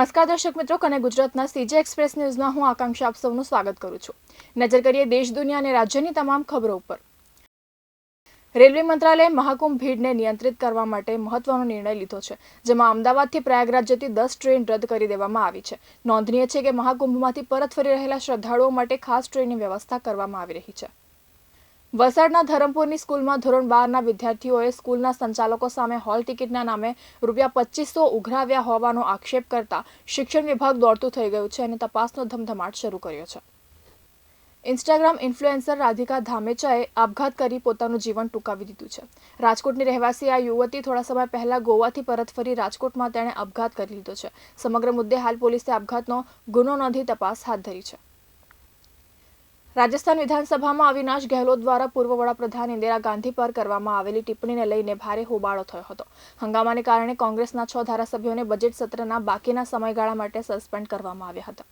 નમસ્કાર દર્શક મિત્રો, કનેક્ટ ગુજરાતના સીજી એક્સપ્રેસ ન્યૂઝમાં હું આકાંક્ષા આપ સૌનું સ્વાગત કરું છું। નજર કરીએ દેશ દુનિયા અને રાજ્યની તમામ ખબરો ઉપર। રેલવે મંત્રાલયે મહાકુંભ ભીડને નિયંત્રિત કરવા માટે મહત્વનો નિર્ણય લીધો છે, જેમાં અમદાવાદથી પ્રયાગરાજ જતી 10 ટ્રેન રદ કરી દેવામાં આવી છે। નોંધનીય છે કે મહાકુંભમાંથી પરત ફરી રહેલા શ્રદ્ધાળુઓ માટે ખાસ ટ્રેનની વ્યવસ્થા કરવામાં આવી રહી છે। વલસાડના ધરમપુરની સ્કૂલમાં ધોરણ 12ના વિદ્યાર્થીઓએ સ્કૂલના સંચાલકો સામે હોલ ટિકિટના નામે ₹2500 ઉઘરાવ્યા હોવાનો આક્ષેપ કરતા શિક્ષણ વિભાગ દોડતું થઈ ગયું છે અને તપાસનો ધમધમાટ શરૂ કર્યો છે। ઇન્સ્ટાગ્રામ ઇન્ફ્લુએન્સર રાધિકા ધામેચાએ આપઘાત કરી પોતાનું જીવન ટૂંકાવી દીધું છે। રાજકોટની રહેવાસી આ યુવતી થોડા સમય પહેલા ગોવાથી પરત ફરી રાજકોટમાં તેણે આપઘાત કરી લીધો છે। સમગ્ર મુદ્દે હાલ પોલીસે આપઘાતનો ગુનો નોંધી તપાસ હાથ ધરી છે। રાજસ્થાન વિધાનસભામાં અવિનાશ ગેહલોત દ્વારા પૂર્વ વડાપ્રધાન ઇન્દિરા ગાંધી પર કરવામાં આવેલી ટિપ્પણીને લઈને ભારે હોબાળો થયો હતો। હંગામાને કારણે કોંગ્રેસના 6 ધારાસભ્યોને બજેટ સત્રના બાકીના સમયગાળા માટે સસ્પેન્ડ કરવામાં આવ્યા હતા।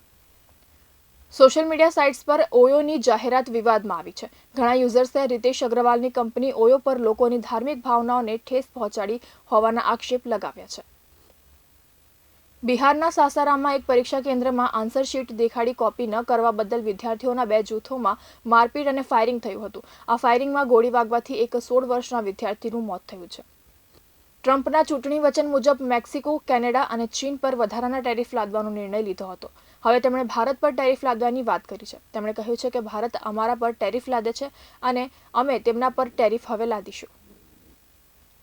સોશિયલ મીડિયા સાઇટ્સ પર ઓયોની જાહેરાત વિવાદમાં આવી છે। ઘણા યુઝર્સે રીતેશ અગ્રવાલની કંપની ઓયો પર લોકોની ધાર્મિક ભાવનાઓને ઠેસ પહોંચાડી હોવાના આક્ષેપ લગાવ્યા છે। બિહારના સાસારામમાં એક પરીક્ષા કેન્દ્રમાં આન્સર શીટ દેખાડી કોપી ન કરવા બદલ વિદ્યાર્થીઓના 2 જૂથોમાં મારપીટ અને ફાયરિંગ થયું હતું। આ ફાયરિંગમાં ગોળી વાગવાથી એક 16 વર્ષના વિદ્યાર્થીનું મોત થયું છે। ટ્રમ્પના ચૂંટણી વચન મુજબ મેક્સિકો, કેનેડા અને ચીન પર વધારાના ટેરિફ લાદવાનો નિર્ણય લીધો હતો। હવે તેમણે ભારત પર ટેરિફ લાદવાની વાત કરી છે। તેમણે કહ્યું છે કે ભારત અમારા પર ટેરિફ લાદે છે અને અમે તેમના પર ટેરિફ હવે લાદીશું।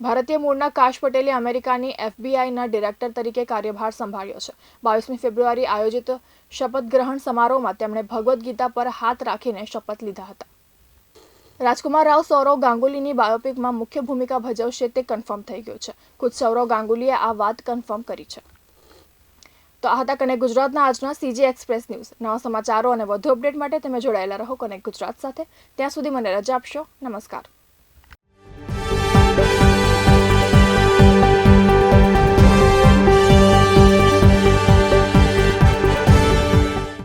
ભારતીય મૂળના કાશ પટેલે અમેરિકાની એફબીઆઈના ડિરેક્ટર તરીકે કાર્યભાર સંભાળ્યો છે। 22મી ફેબ્રુઆરી આયોજિત શપથ ગ્રહણ સમારોહમાં તેમણે ભગવદ્ ગીતા પર હાથ રાખીને શપથ લીધા હતા। રાજકુમાર રાવ સૌરવ ગાંગુલીની બાયોપિકમાં મુખ્ય ભૂમિકા ભજવશે તે કન્ફર્મ થઈ ગયું છે। ખુદ સૌરવ ગાંગુલીએ આ વાત કન્ફર્મ કરી છે। તો આ હતા કનેક્ટ ગુજરાતના આજના સીજી એક્સપ્રેસ ન્યૂઝ। નવા સમાચારો અને વધુ અપડેટ માટે તમે જોડાયેલા રહો કનેક્ટ ગુજરાત સાથે। ત્યાં સુધી મને રજા આપશો। નમસ્કાર।